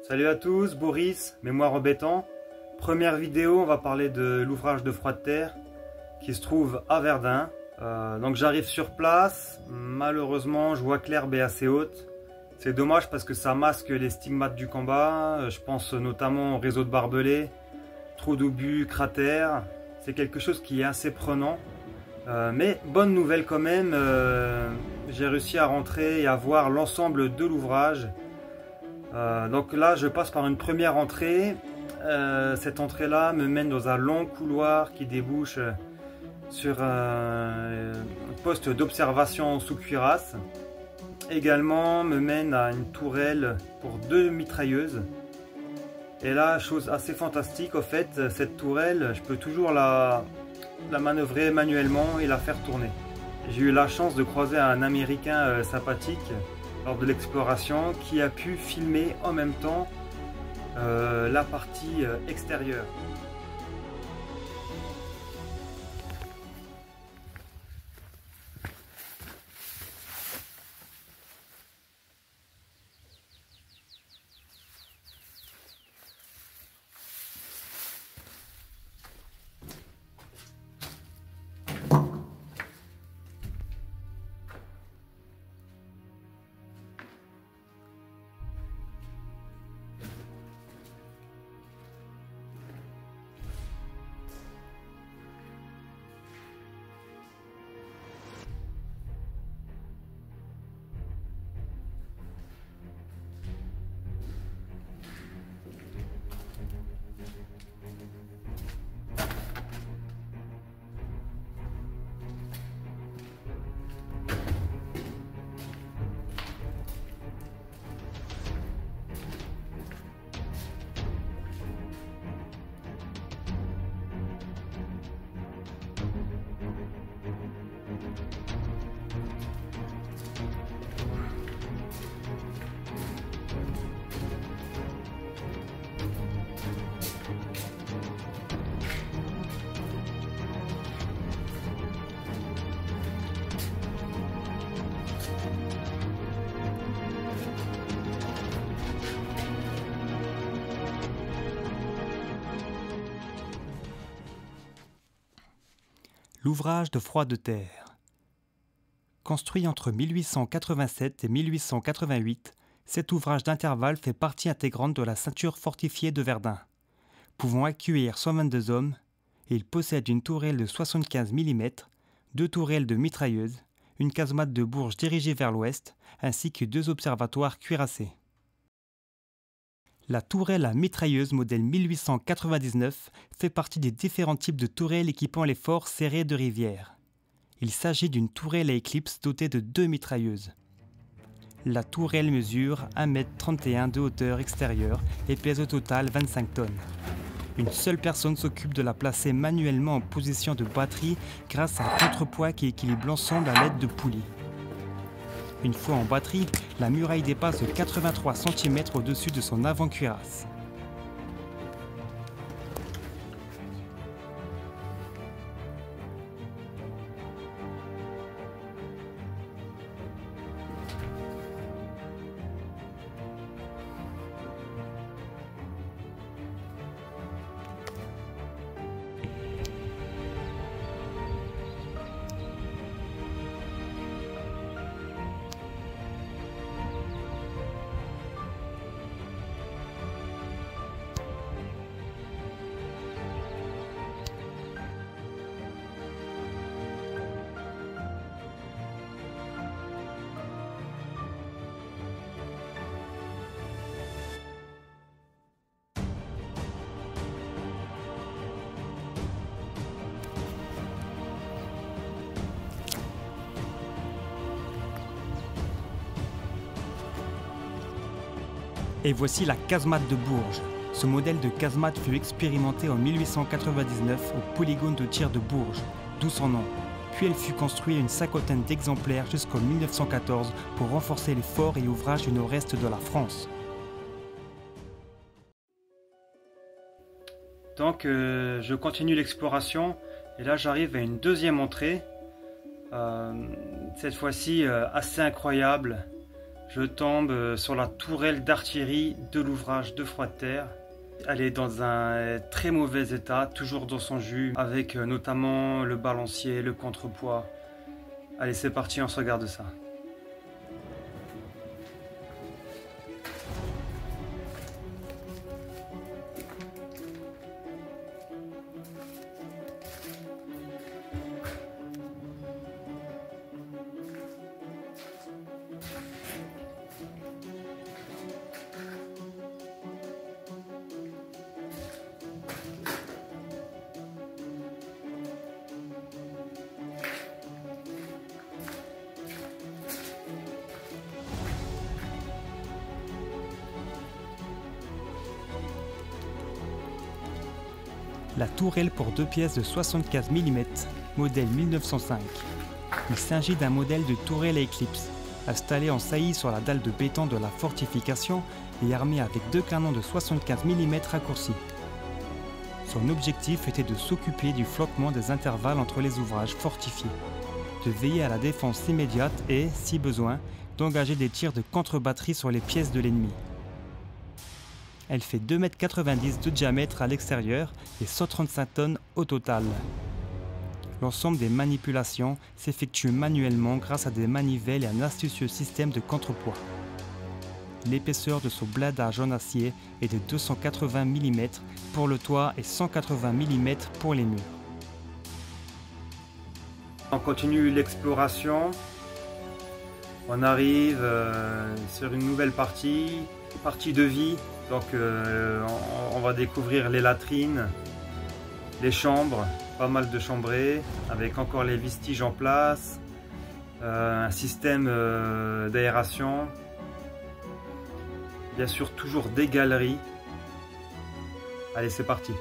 Salut à tous, Boris, mémoire embêtant. Première vidéo, on va parler de l'ouvrage de Froid de Terre qui se trouve à Verdun. Donc j'arrive sur place, malheureusement je vois que l'herbe est assez haute. C'est dommage parce que ça masque les stigmates du combat. Je pense notamment au réseau de barbelés, trous d'obus, cratères. C'est quelque chose qui est assez prenant. Mais bonne nouvelle quand même, j'ai réussi à rentrer et à voir l'ensemble de l'ouvrage. Donc là je passe par une première entrée. Cette entrée là me mène dans un long couloir qui débouche sur un poste d'observation sous cuirasse. Également me mène à une tourelle pour 2 mitrailleuses. Et là, chose assez fantastique, au fait, cette tourelle, je peux toujours la manœuvrer manuellement et la faire tourner. J'ai eu la chance de croiser un Américain sympathique lors de l'exploration qui a pu filmer en même temps la partie extérieure. L'ouvrage de Froid de Terre. Construit entre 1887 et 1888, cet ouvrage d'intervalle fait partie intégrante de la ceinture fortifiée de Verdun. Pouvant accueillir 122 hommes, il possède une tourelle de 75 mm, 2 tourelles de mitrailleuses, une casemate de Bourges dirigée vers l'ouest, ainsi que 2 observatoires cuirassés. La tourelle à mitrailleuse modèle 1899 fait partie des différents types de tourelles équipant les forts serrés de rivière. Il s'agit d'une tourelle à éclipse dotée de 2 mitrailleuses. La tourelle mesure 1,31 m de hauteur extérieure et pèse au total 25 tonnes. Une seule personne s'occupe de la placer manuellement en position de batterie grâce à un contrepoids qui équilibre l'ensemble à l'aide de poulies. Une fois en batterie, la muraille dépasse de 83 cm au-dessus de son avant-cuirasse. Et voici la casemate de Bourges. Ce modèle de casemate fut expérimenté en 1899 au polygone de tir de Bourges, d'où son nom. Puis elle fut construite à une cinquantaine d'exemplaires jusqu'en 1914 pour renforcer les forts et ouvrages du nord-est de la France. Donc je continue l'exploration et là j'arrive à une deuxième entrée, cette fois-ci assez incroyable. Je tombe sur la tourelle d'artillerie de l'ouvrage de Froidterre. Elle est dans un très mauvais état, toujours dans son jus, avec notamment le balancier, le contrepoids. Allez, c'est parti, on se regarde ça. La tourelle pour 2 pièces de 75 mm, modèle 1905. Il s'agit d'un modèle de tourelle à éclipse, installé en saillie sur la dalle de béton de la fortification et armé avec 2 canons de 75 mm raccourcis. Son objectif était de s'occuper du flottement des intervalles entre les ouvrages fortifiés, de veiller à la défense immédiate et, si besoin, d'engager des tirs de contre-batterie sur les pièces de l'ennemi. Elle fait 2,90 m de diamètre à l'extérieur et 135 tonnes au total. L'ensemble des manipulations s'effectue manuellement grâce à des manivelles et un astucieux système de contrepoids. L'épaisseur de son blindage en acier est de 280 mm pour le toit et 180 mm pour les murs. On continue l'exploration. On arrive sur une nouvelle partie de vie. Donc on va découvrir les latrines, les chambres, pas mal de chambrées, avec encore les vestiges en place, un système d'aération, bien sûr toujours des galeries. Allez, c'est parti.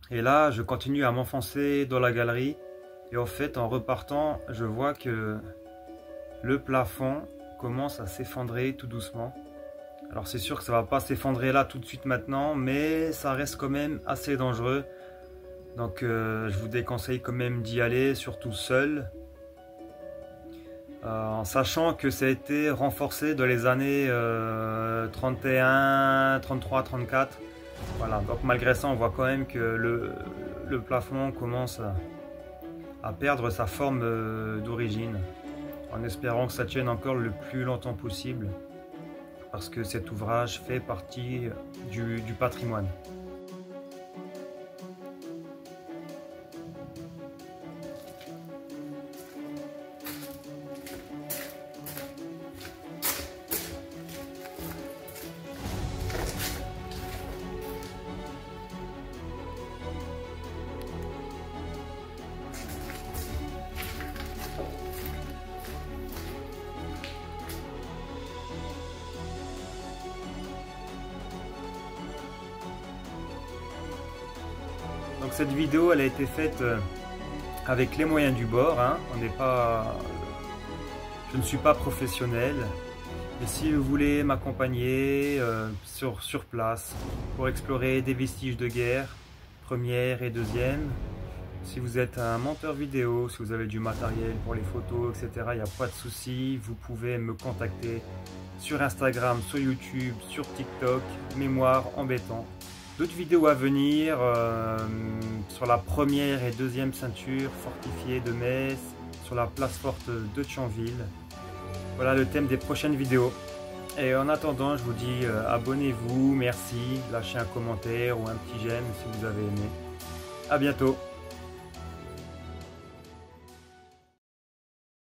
Et là, je continue à m'enfoncer dans la galerie. Et en fait, en repartant, je vois que le plafond commence à s'effondrer tout doucement. Alors c'est sûr que ça va pas s'effondrer là tout de suite maintenant, mais ça reste quand même assez dangereux. Donc je vous déconseille quand même d'y aller, surtout seul. En sachant que ça a été renforcé dans les années 31, 33, 34. Voilà, donc malgré ça, on voit quand même que le plafond commence à perdre sa forme d'origine. En espérant que ça tienne encore le plus longtemps possible. Parce que cet ouvrage fait partie du patrimoine. Donc cette vidéo, elle a été faite avec les moyens du bord. Hein. Je ne suis pas professionnel. Et si vous voulez m'accompagner sur place pour explorer des vestiges de guerre, première et deuxième, si vous êtes un monteur vidéo, si vous avez du matériel pour les photos, etc., il n'y a pas de souci. Vous pouvez me contacter sur Instagram, sur YouTube, sur TikTok, Mémoire en béton. D'autres vidéos à venir sur la première et deuxième ceinture fortifiée de Metz, sur la place forte de Thionville. Voilà le thème des prochaines vidéos. Et en attendant, je vous dis abonnez-vous, merci, lâchez un commentaire ou un petit j'aime si vous avez aimé. À bientôt.